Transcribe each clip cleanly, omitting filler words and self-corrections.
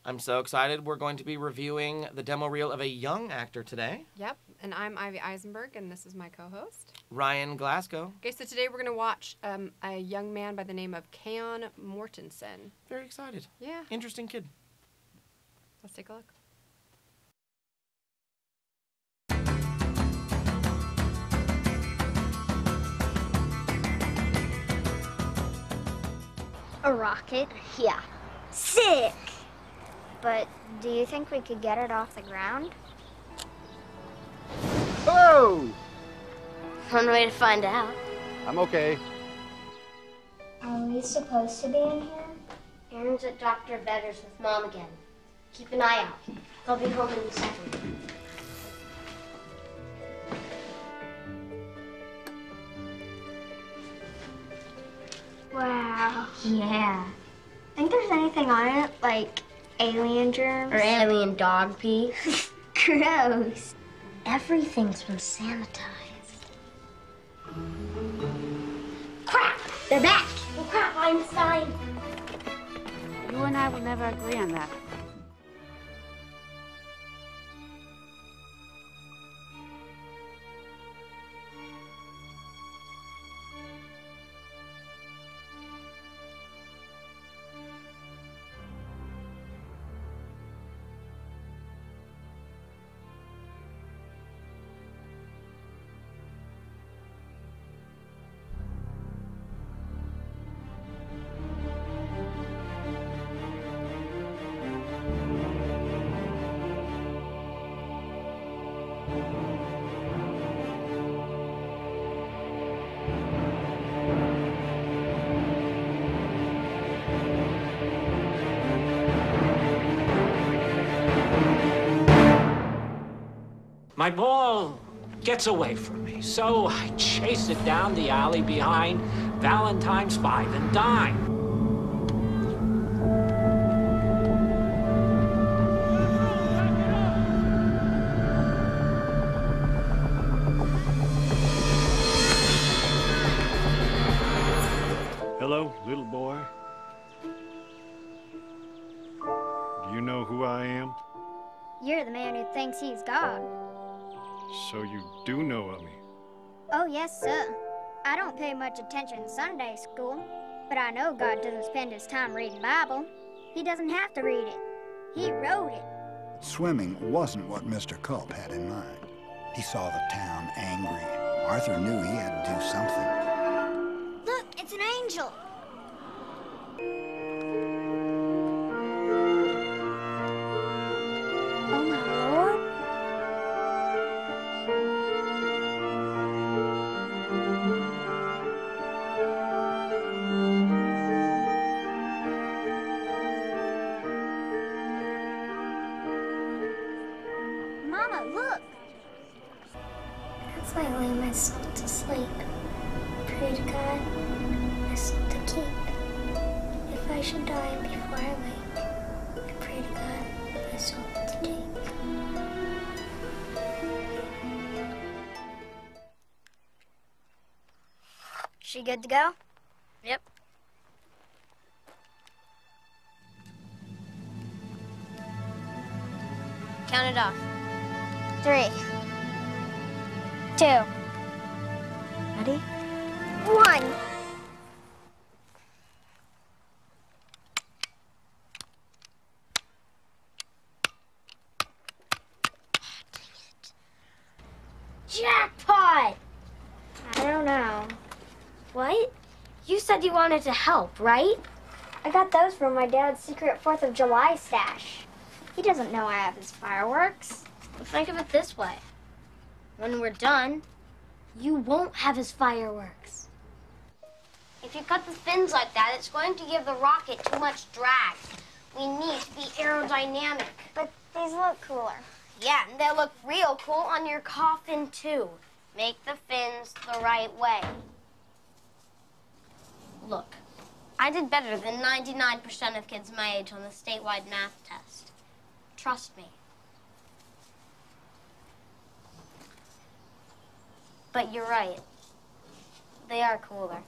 I'm so excited. We're going to be reviewing the demo reel of a young actor today. Yep, and I'm Ivy Isenberg, and this is my co-host, Ryan Glasgow. Okay, so today we're going to watch a young man by the name of Caon Mortenson. Very excited. Yeah. Interesting kid. Let's take a look. A rocket? Yeah. Sick! But do you think we could get it off the ground? Hello! One way to find out. I'm okay. Are we supposed to be in here? Aaron's at Dr. Better's with Mom again. Keep an eye out. They'll be home in a second. Wow. Yeah. Think there's anything on it, like alien germs? Or alien dog pee. Gross. Everything's been sanitized. Crap! They're back! Oh crap, Einstein! You and I will never agree on that. My ball gets away from me, so I chase it down the alley behind Valentine's 5 and dime. Hello, little boy. Do you know who I am? You're the man who thinks he's God. So you do know of me. Oh, yes, sir. I don't pay much attention in Sunday school, but I know God doesn't spend his time reading Bible. He doesn't have to read it. He wrote it. Swimming wasn't what Mr. Culp had in mind. He saw the town angry. Arthur knew he had to do something. Look, it's an angel. Oh, my Lord. Mama, look. As I lay myself to sleep, pray to God, my soul to keep. If I should die before I wake, I pray to God, my soul to take. She good to go? Yep. Count it off. 3, 2, Ready? 1. Jackpot! I don't know. What? You said you wanted to help, right? I got those from my dad's secret 4th of July stash. He doesn't know I have his fireworks. Think of it this way. When we're done, you won't have his fireworks. If you cut the fins like that, it's going to give the rocket too much drag. We need to be aerodynamic. But these look cooler. Yeah, and they'll look real cool on your coffin, too. Make the fins the right way. Look, I did better than 99% of kids my age on the statewide math test. Trust me. But you're right. They are cooler.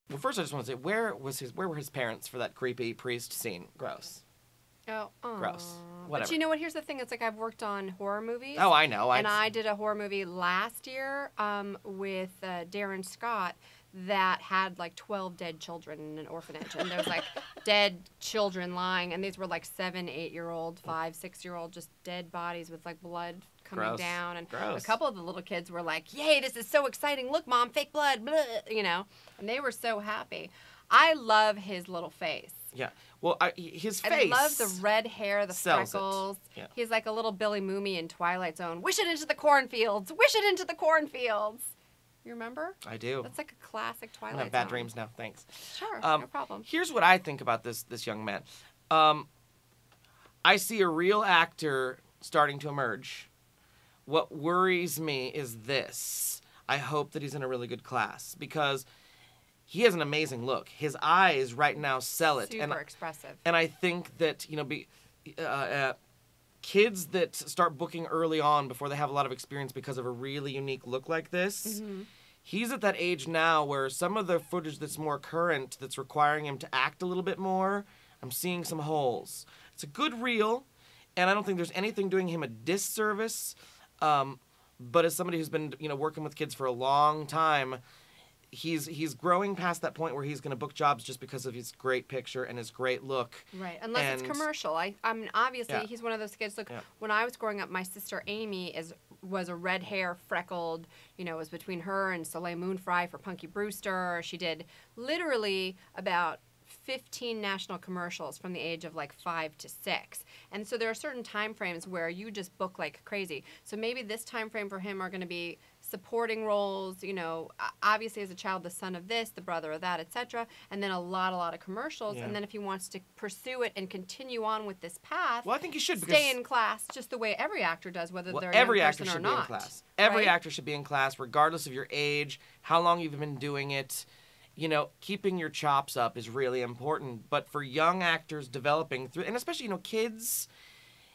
Well, first I just want to say, where were his parents for that creepy priest scene? Gross. Oh, Gross. But Whatever. you know what? Here's the thing. It's like I've worked on horror movies. Oh, I know. And I did a horror movie last year with Darren Scott that had like 12 dead children in an orphanage. And there was like dead children lying. And these were like 7, 8-year-old, 5, 6-year-old, just dead bodies with like blood coming Gross. down. And Gross. a couple of the little kids were like, yay, this is so exciting. Look, Mom, fake blood, blah, you know. And they were so happy. I love his little face. Yeah. Well, his face. I love the red hair, the sells freckles. Yeah. He's like a little Billy Mooney in Twilight Zone. Wish it into the cornfields. Wish it into the cornfields. You remember? I do. That's like a classic I Twilight have bad Zone. dreams now. Thanks. Sure, no problem. Here's what I think about this young man. I see a real actor starting to emerge. What worries me is this. I hope that he's in a really good class because he has an amazing look. His eyes right now sell it. Super expressive. And I think that, kids that start booking early on before they have a lot of experience because of a really unique look like this, he's at that age now where some of the footage that's more current, that's requiring him to act a little bit more, I'm seeing some holes. It's a good reel, and I don't think there's anything doing him a disservice. But as somebody who's been, working with kids for a long time, he's growing past that point where he's going to book jobs just because of his great picture and his great look. Right, unless it's commercial. I mean, obviously, he's one of those kids. Look, Yeah. when I was growing up, my sister Amy was a red hair, freckled, it was between her and Soleil Moon Frye for Punky Brewster. She did literally about 15 national commercials from the age of like 5 to 6. And so there are certain time frames where you just book like crazy. So maybe this time frame for him are going to be supporting roles, obviously as a child, the son of this, the brother of that, etc. And then a lot of commercials. Yeah. And then if he wants to pursue it and continue on with this path, Well, I think he should stay in class just the way every actor does, whether they're a every young actor person should or be not. in class. Every right? actor should be in class, regardless of your age, how long you've been doing it. Keeping your chops up is really important. But for young actors developing through, and especially, kids,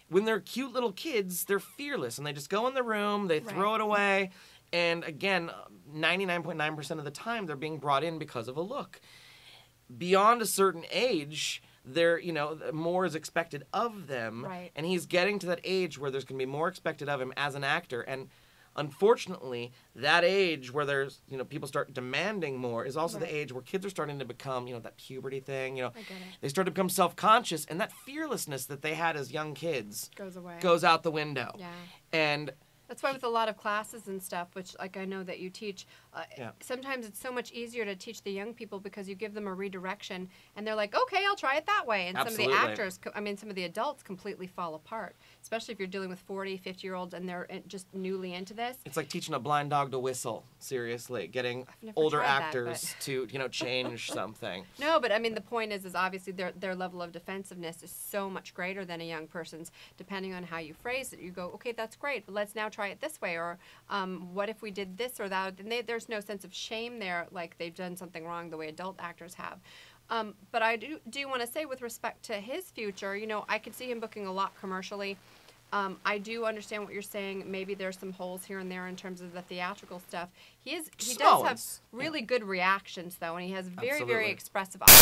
when they're cute little kids, they're fearless and they just go in the room, they throw it away. And again, 99.9% of the time, they're being brought in because of a look. Beyond a certain age, more is expected of them. Right. And he's getting to that age where there's going to be more expected of him as an actor. And unfortunately, that age where there's, people start demanding more is also the age where kids are starting to become, that puberty thing, I get it. They start to become self-conscious, and that fearlessness that they had as young kids goes out the window. Yeah. And that's why with a lot of classes and stuff, which like I know that you teach, sometimes it's so much easier to teach the young people because you give them a redirection and they're like, okay, I'll try it that way. And Absolutely. some of the actors, some of the adults completely fall apart, especially if you're dealing with 40, 50-year-olds and they're just newly into this. it's like teaching a blind dog to whistle, seriously, getting never older tried that, actors to, change something. No, but the point is obviously their level of defensiveness is so much greater than a young person's, depending on how you phrase it. You go, okay, that's great, but let's now try it this way, or what if we did this or that? And there's no sense of shame there, like they've done something wrong the way adult actors have. But I do want to say, with respect to his future, I could see him booking a lot commercially. I do understand what you're saying. Maybe there's some holes here and there in terms of the theatrical stuff. He does have really good reactions, though, and he has very, very Absolutely. expressive eyes.